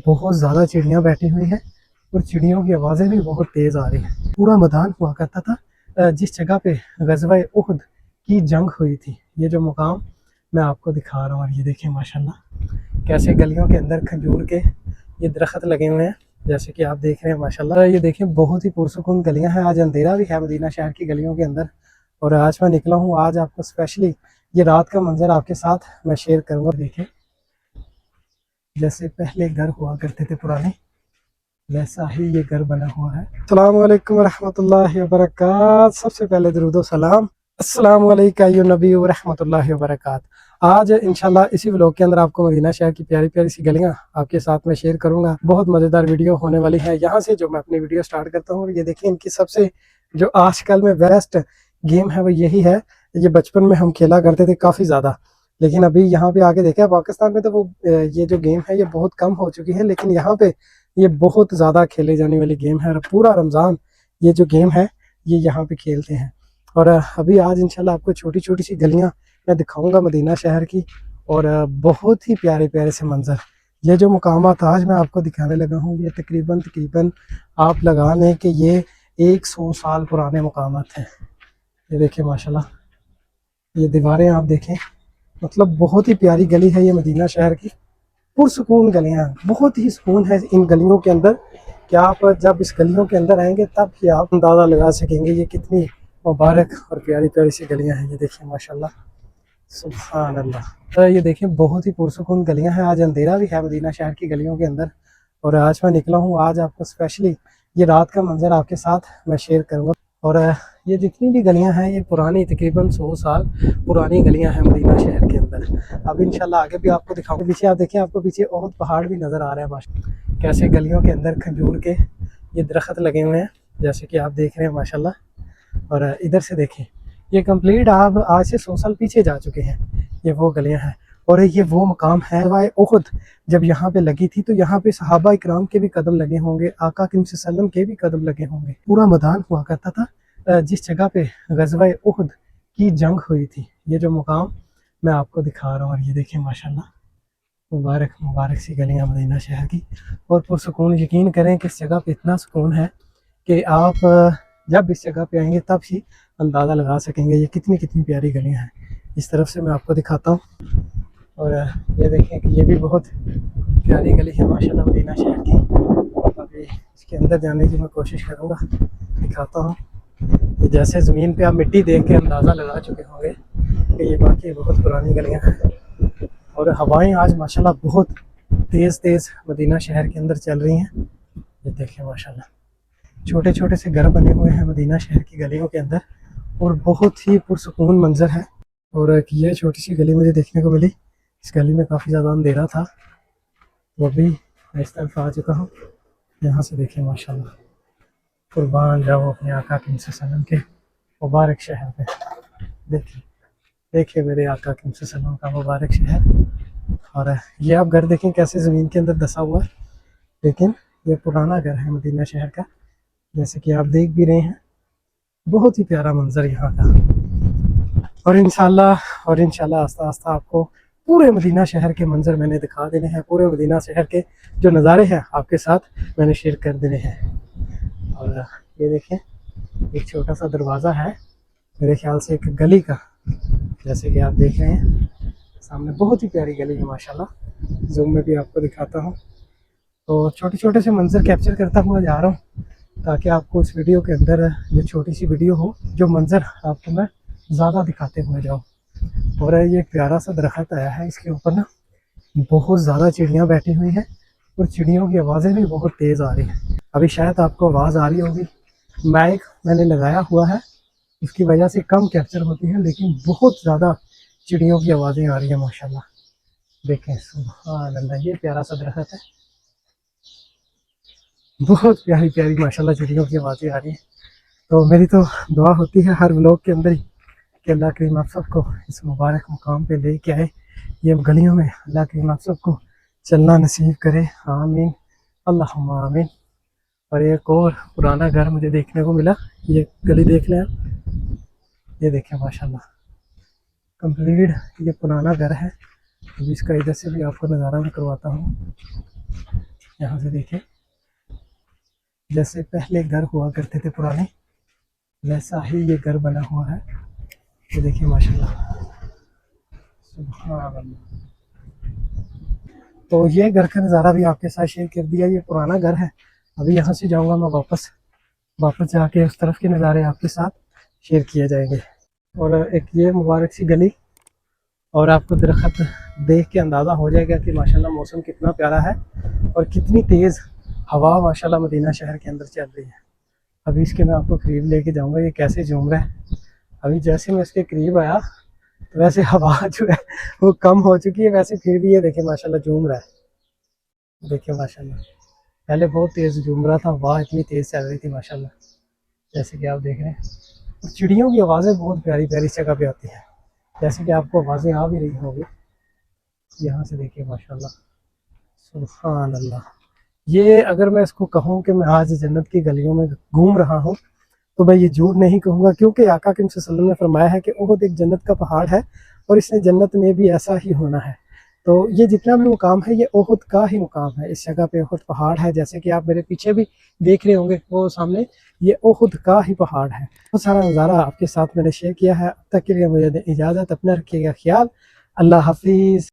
बहुत ज़्यादा चिड़ियाँ बैठी हुई हैं और चिड़ियों की आवाज़ें भी बहुत तेज़ आ रही हैं। पूरा मैदान हुआ करता था जिस जगह पे ग़ज़वा उहद की जंग हुई थी। ये जो मुकाम मैं आपको दिखा रहा हूँ, और ये देखिए माशाल्लाह कैसे गलियों के अंदर खजूर के ये दरख्त लगे हुए हैं, जैसे कि आप देख रहे हैं माशाल्लाह। ये देखिए बहुत ही पुरसुकून गलियाँ हैं। आज अंधेरा भी है मदीना शहर की गलियों के अंदर, और आज मैं निकला हूँ। आज आपको स्पेशली ये रात का मंजर आपके साथ मैं शेयर करूँगा। देखें जैसे पहले घर हुआ करते थे पुराने, वैसा ही ये घर बना हुआ है। अस्सलाम वालेकुम रहमतुल्लाहि व बरकात। सबसे पहले दरूदो सलाम, अस्सलाम वालेकुम या नबी व रहमतुल्लाहि व बरकात। आज इंशाल्लाह इसी व्लॉग के अंदर आपको मदीना शहर की प्यारी प्यारी सी गलियां आपके साथ में शेयर करूंगा। बहुत मज़ेदार वीडियो होने वाली है। यहाँ से जो मैं अपनी वीडियो स्टार्ट करता हूँ, ये देखिए इनकी सबसे जो आजकल में बेस्ट गेम है वो यही है। ये बचपन में हम खेला करते थे काफ़ी ज़्यादा, लेकिन अभी यहाँ पे आके देखा पाकिस्तान में तो वो ये जो गेम है ये बहुत कम हो चुकी है, लेकिन यहाँ पे ये बहुत ज़्यादा खेले जाने वाली गेम है। और पूरा रमज़ान ये जो गेम है ये यहाँ पे खेलते हैं। और अभी आज इंशाल्लाह आपको छोटी छोटी सी गलियाँ मैं दिखाऊंगा मदीना शहर की, और बहुत ही प्यारे प्यारे से मंजर। ये जो मुकामात आज मैं आपको दिखाने लगा हूँ, ये तकरीबन आप लगा लें कि ये 100 साल पुराने मुकामात हैं। ये देखिए माशाल्लाह, ये दीवारें आप देखें, मतलब बहुत ही प्यारी गली है ये मदीना शहर की। पुरसुकून गलियाँ, बहुत ही सुकून है इन गलियों के अंदर कि आप जब इस गलियों के अंदर आएंगे तब ही आप अंदाज़ा लगा सकेंगे ये कितनी मुबारक और प्यारी प्यारी सी गलियाँ हैं। ये देखिए माशाल्लाह, सुभान अल्लाह। तो ये देखिए बहुत ही पुरसुकून गलियाँ हैं। आज अंधेरा भी है मदीना शहर की गलियों के अंदर, और आज मैं निकला हूँ। आज आपको स्पेशली ये रात का मंजर आपके साथ मैं शेयर करूँगा। और ये जितनी भी गलियां हैं ये पुरानी तकरीबन 100 साल पुरानी गलियां हैं मदीना शहर के अंदर। अब इंशाल्लाह आगे भी आपको दिखाऊंगा। पीछे आप देखिए, आपको पीछे और पहाड़ भी नज़र आ रहे हैं माशाल्लाह, कैसे गलियों के अंदर खजूर के ये दरख्त लगे हुए हैं, जैसे कि आप देख रहे हैं माशाल्लाह। और इधर से देखें, ये कंप्लीट आप आज से 100 साल पीछे जा चुके हैं। ये वो गलियाँ हैं, और ये वो मकाम है ग़ज़वा उहद जब यहाँ पे लगी थी तो यहाँ पे सहाबा इकराम के भी कदम लगे होंगे, आका करीम सल्लल्लाहु अलैहि वसल्लम के भी कदम लगे होंगे। पूरा मैदान हुआ करता था जिस जगह पे ग़ज़वा उहद की जंग हुई थी। ये जो मुकाम मैं आपको दिखा रहा हूँ, और ये देखें माशाल्लाह, मुबारक मुबारक सी गलियाँ मदीना शहर की, और पुरसुकून। यकीन करें कि इस जगह पे इतना सुकून है कि आप जब इस जगह पे आएंगे तब ही अंदाज़ा लगा सकेंगे ये कितनी कितनी प्यारी गलियाँ हैं। इस तरफ से मैं आपको दिखाता हूँ, और ये देखें कि ये भी बहुत प्यारी गली है माशाल्लाह मदीना शहर की। अभी इसके अंदर जाने की मैं कोशिश करूँगा, दिखाता हूँ। ये जैसे ज़मीन पे आप मिट्टी देख के अंदाज़ा लगा चुके होंगे कि ये बाकी बहुत पुरानी गलियाँ हैं। और हवाएं आज माशाल्लाह बहुत तेज़ तेज़ मदीना शहर के अंदर चल रही हैं। ये देखें माशाल्लाह, छोटे छोटे से घर बने हुए हैं मदीना शहर की गलियों के अंदर, और बहुत ही पुरसुकून मंजर है। और ये छोटी सी गली मुझे देखने को मिली, इस गली में काफ़ी ज़्यादा अंधेरा था, वो भी मैं इस तरफ आ चुका हूँ। यहाँ से देखें माशाल्लाह, कुर्बान जाओ अपने आका करीम सल्लल्लाहु अलैहि वसल्लम के मुबारक शहर पे। देखिए देखिए मेरे आका करीम सल्लल्लाहु अलैहि वसल्लम का मुबारक शहर। और ये आप घर देखें कैसे ज़मीन के अंदर धंसा हुआ है, लेकिन ये पुराना घर है मदीना शहर का, जैसे कि आप देख भी रहे हैं। बहुत ही प्यारा मंजर यहाँ का, और इंशाल्लाह आस्ता आस्ता आपको पूरे मदीना शहर के मंजर मैंने दिखा देने हैं। पूरे मदीना शहर के जो नज़ारे हैं आपके साथ मैंने शेयर कर देने हैं। और ये देखें, एक छोटा सा दरवाज़ा है मेरे ख्याल से एक गली का, जैसे कि आप देख रहे हैं सामने। बहुत ही प्यारी गली है माशाल्लाह, जूम में भी आपको दिखाता हूँ। तो छोटे छोटे से मंजर कैप्चर करता हुआ जा रहा हूँ, ताकि आपको इस वीडियो के अंदर जो छोटी सी वीडियो हो, जो मंजर आपको मैं ज़्यादा दिखाते हुए जाऊँ। और ये एक प्यारा सा दरख्त आया है, इसके ऊपर ना बहुत ज़्यादा चिड़ियाँ बैठी हुई हैं, और चिड़ियों की आवाज़ें भी बहुत तेज़ आ रही हैं। अभी शायद आपको आवाज़ आ रही होगी, माइक मैंने लगाया हुआ है, इसकी वजह से कम कैप्चर होती है, लेकिन बहुत ज़्यादा चिड़ियों की आवाज़ें आ रही हैं माशाल्लाह। देखें सुभान अल्लाह, ये प्यारा सा दरख्त है, बहुत प्यारी प्यारी माशाल्लाह चिड़ियों की आवाज़ें आ रही हैं। तो मेरी तो दुआ होती है हर व्लॉग के अंदर ही कि अल्लाह करीम आप सबको इस मुबारक मुकाम पे लेके आए। ये गलियों में अल्लाह करीम आप सबको चलना नसीब करे, आमीन अल्लाहुम्मा आमीन। और एक और पुराना घर मुझे देखने को मिला, ये गली देख लें आप, ये देखें माशाल्लाह कंप्लीट ये पुराना घर है। अभी इसका इधर से भी आपको नज़ारा भी करवाता हूँ। यहाँ से देखें, जैसे पहले घर हुआ करते थे पुराने, वैसा ही ये घर बना हुआ है। ये देखिए माशाल्लाह, सुभान अल्लाह। तो ये घर का नज़ारा भी आपके साथ शेयर कर दिया। ये पुराना घर है। अभी यहाँ से जाऊँगा मैं वापस जाके उस तरफ के नज़ारे आपके साथ शेयर किए जाएंगे। और एक ये मुबारक सी गली, और आपको दरख्त देख के अंदाज़ा हो जाएगा कि माशाल्लाह मौसम कितना प्यारा है और कितनी तेज़ हवा माशाल्लाह मदीना शहर के अंदर चल रही है। अभी इसके मैं आपको करीब लेके जाऊँगा, ये कैसे झूम रहा है। अभी जैसे मैं इसके करीब आया तो वैसे हवा जो है वो कम हो चुकी है, वैसे फिर भी ये देखिए माशाल्लाह झूम रहा है। देखिए माशाल्लाह, पहले बहुत तेज़ झूम रहा था, हवा इतनी तेज़ चल रही थी माशाल्लाह, जैसे कि आप देख रहे हैं। चिड़ियों की आवाज़ें बहुत प्यारी प्यारी जगह पे आती हैं, जैसे कि आपको आवाज़ें आ भी रही होंगी। यहाँ से देखिए माशाल्लाह, सुभान अल्लाह। ये अगर मैं इसको कहूँ कि मैं आज जन्नत की गलियों में घूम रहा हूँ तो मैं ये झूठ नहीं कहूँगा, क्योंकि आका करीम सल्लल्लाहु अलैहि वसल्लम ने फरमाया है कि उहद एक जन्नत का पहाड़ है और इसने जन्नत में भी ऐसा ही होना है। तो ये जितना भी मुकाम है ये उहद का ही मुकाम है। इस जगह पे उहद पहाड़ है, जैसे कि आप मेरे पीछे भी देख रहे होंगे वो सामने, ये उहद का ही पहाड़ है। बहुत सारा नज़ारा आपके साथ मैंने शेयर किया है। अब तक के लिए मुझे इजाज़त, अपना रखिएगा ख्याल। अल्लाह हाफिज़।